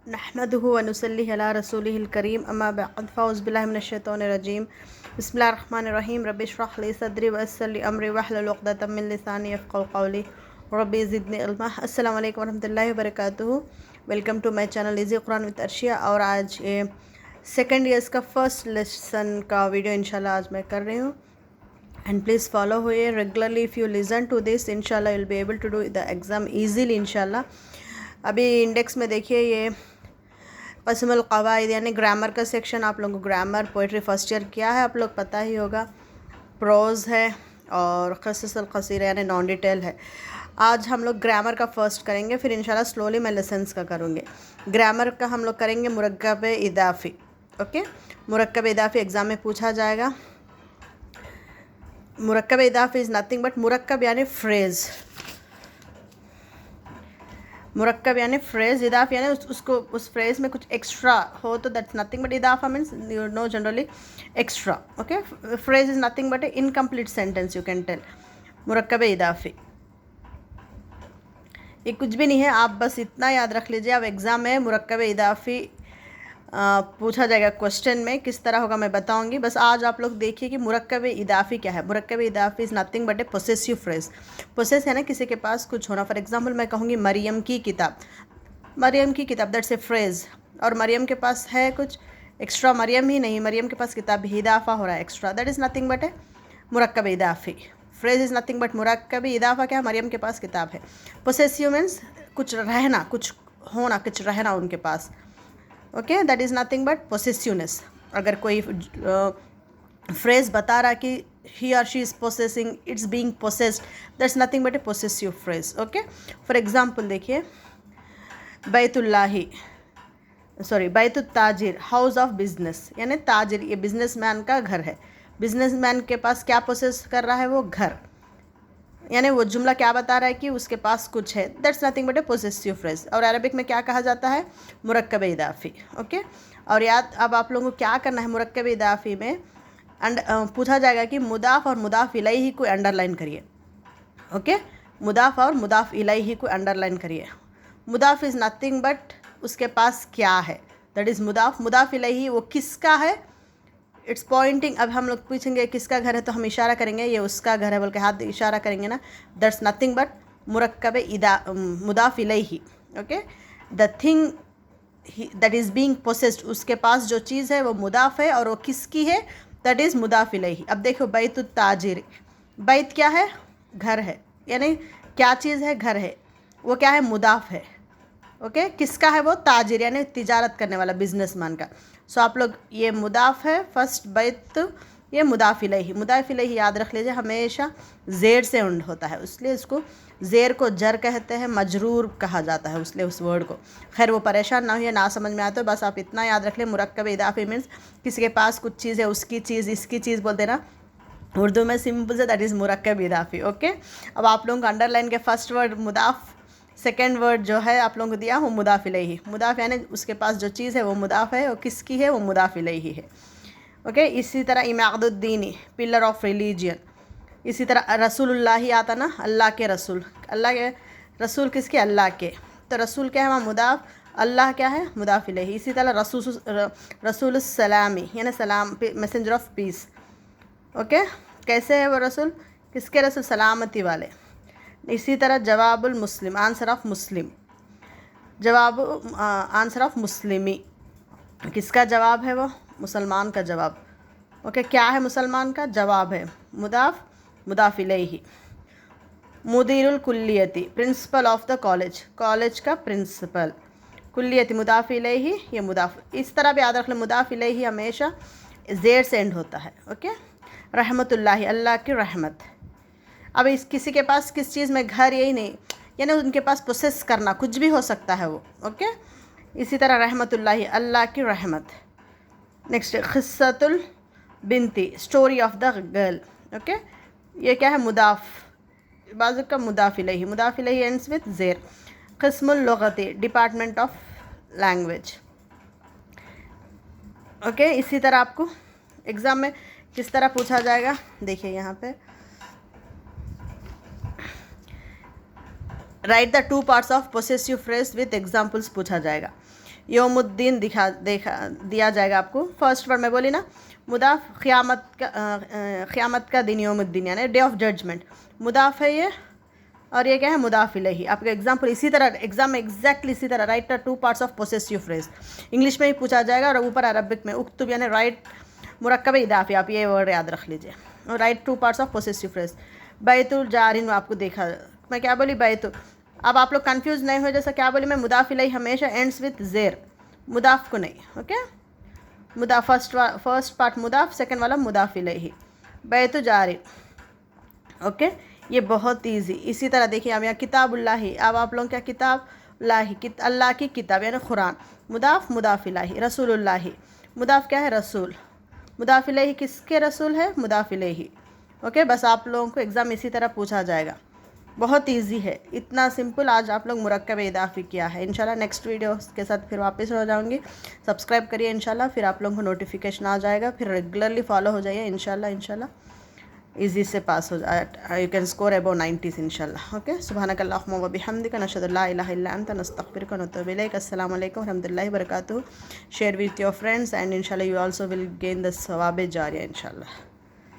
नहमदुहु व नुसल्ली अला रसूलिहिल करीम अम्मा बअद फ़ऊज़ु बिल्लाहि मिनश शैतानिर रजीम बिस्मिल्लाहिर रहमानिर रहीम रब्बि इश्रह ली सदरी व यस्सिर ली अमरी वहलुल उक़दतम मिन लिसानी यफ़क़हू क़ौली रब्बि ज़िदनी इल्मा। अस्सलामु अलैकुम वरहमतुल्लाहि वबरकातुहू। Welcome to my channel easy Quran with Arshiya. और आज सेकंड ईयर्स का फर्स्ट लेसन का वीडियो इंशाल्लाह आज मैं कर रही हूँ। एंड प्लीज़ फॉलो हुए regularly. If you listen to this इंशाल्लाह you will be able to do the exam easily इंशाल्लाह। अभी इंडेक्स में देखिए ये क़स्मुल क़वाइद यानी ग्रामर का सेक्शन, आप लोगों को ग्रामर पोइट्री फर्स्ट ईयर किया है, आप लोग पता ही होगा। प्रोज़ है और क़ससुल क़सीर यानी नॉन डिटेल है। आज हम लोग ग्रामर का फर्स्ट करेंगे, फिर इंशाल्लाह स्लोली मैं लेसन्स का करूँगी। ग्रामर का हम लोग करेंगे मुरक्कब इज़ाफ़ी। ओके, मुरक्कब इज़ाफ़ी एग्ज़ाम में पूछा जाएगा। मुरक्कब इज़ाफ़ी इज़ नथिंग बट मुरक्कब यानी फ्रेज़। मुरक्कब यानी फ्रेज़, इदाफ़ा यानी उसको उस फ्रेज़ में कुछ एक्स्ट्रा हो तो दैट्स नथिंग बट इदाफ़ा means you know generally extra. Okay, phrase is nothing but a incomplete sentence you can tell. मुरक्कब इदाफ़ी ये कुछ भी नहीं है, आप बस इतना याद रख लीजिए। अब एग्ज़ाम में मुरक्कब इदाफ़ी पूछा जाएगा क्वेश्चन में, किस तरह होगा मैं बताऊंगी। बस आज आप लोग देखिए कि मुरक्कब इदाफ़ी क्या है। मुरक्कब इदाफ़ी is nothing but a possessive phrase. Possess है ना किसी के पास कुछ होना। फॉर एग्जांपल मैं कहूँगी मरियम की किताब, मरियम की किताब, दैट्स ए फ्रेज़। और मरियम के पास है कुछ एक्स्ट्रा, मरियम ही नहीं, मरियम के पास किताब भी, इदाफ़ा हो रहा है extra, that is nothing but a मुरक्कब इदाफ़ी। फ्रेज़ इज़ नथिंग बट मुरक्कब इदाफ़ा क्या है, मरियम के पास किताब है। पोसेसिव मीन्स कुछ रहना, कुछ होना, कुछ रहना उनके पास। Okay, that is nothing but possessiveness. अगर कोई फ्रेज़ बता रहा कि ही और she is possessing, it's being possessed, that's nothing but a possessive phrase. Okay, for example देखिए बैतुल्लाही, सॉरी बैतुत ताजिर, हाउस ऑफ बिजनेस यानी ताजिर, ये बिजनेसमैन का घर है। बिजनेसमैन के पास क्या पोसेस कर रहा है, वो घर, यानी वो जुमला क्या बता रहा है कि उसके पास कुछ है, that's nothing but a possessive phrase. और अरबिक में क्या कहा जाता है, मुरक्कब इदाफ़ी। ओके, और याद अब आप लोगों को क्या करना है मुरक्कब इदाफ़ी में, पूछा जाएगा कि मुदाफ़ और मुदाफ़ इलैही को अंडरलाइन करिए। ओके, मुदाफ़ और मुदाफ़ इलैही को अंडरलाइन करिए। मुदाफ़ इज़ नथिंग बट उसके पास क्या है, दैट इज़ मुदाफ़। मुदाफ़ इलैही वो किसका है, इट्स पॉइंटिंग। अब हम लोग पूछेंगे किसका घर है तो हम इशारा करेंगे ये उसका घर है बोल के हाथ इशारा करेंगे ना, दैट्स नथिंग बट मुरक्कब मुदाफ़ इलैही। Okay, the thing that is being possessed, उसके पास जो चीज़ है वो मुदाफ़ है और वो किसकी है, दैट इज़ मुदाफ़ इलैही। अब देखो बैतुत ताजिर, बैत क्या है, घर है, यानी क्या चीज़ है, घर है, वो क्या है, मुदाफ़ है। ओके, किसका है वो, ताजिर यानी तिजारत करने वाला, बिजनेसमैन का। सो आप लोग ये मुदाफ़ है फर्स्ट, बैत ये मुदाफ़ इलैही। मुदाफ़ इलैही याद रख लीजिए हमेशा ज़ेर से एंड होता है, इसलिए इसको ज़ेर को जर कहते हैं, मजरूर कहा जाता है उसलिए उस वर्ड को। खैर वो परेशान ना हुई, ना समझ में आए तो बस आप इतना याद रख लें, मुरक्कब इदाफ़ी मीन्स किसी के पास कुछ चीज़ है, उसकी चीज़, इसकी चीज़ बोलते ना उर्दू में, सिंपल से दैट इज़ मुरक्कब इदाफ़ी। ओके, अब आप लोगों को अंडरलाइन के फर्स्ट वर्ड मुदाफ़, सेकेंड वर्ड जो है आप लोगों को दिया वो मुदाफ़ इलैही। मुदाफ़ यानी उसके पास जो चीज़ है वो मुदाफ़ है, वो किसकी है, वो मुदाफ़ इलैही है। ओके, इसी तरह इमादुद्दीनी, पिलर ऑफ रिलीजियन। इसी तरह रसूलुल्लाही आता ना, अल्लाह के रसूल, अल्लाह के रसूल किसके, अल्लाह के, तो रसूल क्या है वहाँ मुदाफ़, अल्लाह क्या है, मुदाफ़ इलैही। इसी तरह रसूल सलामी यानी सलाम, मैसेंजर ऑफ पीस। ओके, कैसे है वो रसूल, किसके रसूल, सलामती वाले। इसी तरह जवाबुल मुस्लिम, आंसर ऑफ मुस्लिम, जवाब आंसर ऑफ मुस्लिमी, किसका जवाब है वो, मुसलमान का जवाब। ओके, क्या है मुसलमान का जवाब है, मुदाफ़ मुदाफ़ इलैही। मुदीरुल कुल्लियती, principal of the college, college का प्रिंसिपल। कुल्लियती मुदाफ़ इलैही, ये मुदाफ़। इस तरह भी याद रख लें, मुदाफ़ इलैही हमेशा ज़ेर से एंड होता है। ओके, रहमतुल्लाही, अल्लाह की रहमत। अब इस किसी के पास किस चीज़ में घर, यही नहीं, यानी उनके पास प्रोसेस करना कुछ भी हो सकता है वो। ओके, इसी तरह रहमतुल्लाही, अल्लाह की रहमत। नेक्स्ट क़िस्सतुल बिनती, story of the girl. Okay, ये क्या है, मुदाफ़, बाज़ू का मुदाफ़ इलैही, मुदाफ़ इलैही एंड्स विद ज़ेर। क़िस्मुल लुग़ती, डिपार्टमेंट ऑफ लैंग्वेज। ओके, इसी तरह आपको एग्ज़ाम में किस तरह पूछा जाएगा, देखिए यहाँ पे right the two parts of possessive phrase with examples पूछा जाएगा। यौमुद्दीन दिया जाएगा आपको। फर्स्ट वर्ड में बोली ना, मुदाफ क़यामत का दिन, यौमुद्दीन यानी डे ऑफ जजमेंट, मुदाफ है ये, और ये क्या है, मुदाफ इलैही। आपका एग्जाम्पल इसी तरह एग्जाम में एग्जैक्टली इसी तरह, right the two parts of possessive phrase, English में ही पूछा जाएगा, और ऊपर अरबिक में उक्तुब यानी राइट मुरक्कब इदाफी, आप ये वर्ड याद रख लीजिए, और write two parts of possessive phrase. बैतुल जारिन में आपको देखा, मैं क्या बोली, बैतुल। अब आप लोग कंफ्यूज नहीं हो, जैसा क्या बोली मैं, मुदाफ इलैही हमेशा एंड्स विथ ज़ेर, मुदाफ को नहीं, ओके। मुदाफ फर्स्ट पार्ट मुदाफ, सेकंड वाला मुदाफ इलैही, बैतु जारिन, ओके। ये बहुत ईजी। इसी तरह देखिए अब यहाँ किताबुल्लाही, अब आप लोग क्या, किताब लाही, अल्लाह की किताब यानी कुरान, मुदाफ मुदाफ इलैही, रसूलुल्लाही, मुदाफ क्या है, रसूल, मुदाफ इलैही किसके रसूल है, मुदाफ इलैही, ओके। बस आप लोगों को एग्ज़ाम इसी तरह पूछा जाएगा, बहुत इजी है, इतना सिंपल। आज आप लोग मुरक्कब इदाफ़ी किया है। इंशाल्लाह नेक्स्ट वीडियो के साथ फिर वापस हो जाऊंगी। सब्सक्राइब करिए इंशाल्लाह, फिर आप लोगों को नोटिफिकेशन आ जाएगा, फिर रेगुलरली फॉलो हो जाइए इंशाल्लाह इजी से पास हो जाए, you can score above 90s इंशाल्लाह, ओके। सुब्हानकल्लाहुम्मा व बिहम्दिका, नशहदु अल्ला इलाहा इल्ला अंता, नस्तगफिरुका व नतूबु इलैक। अस्सलामु अलैकुम व रहमतुल्लाहि व बरकातुहू। Share with your friends and इंशाल्लाह you also will gain the सवाब जारिया इंशाल्लाह।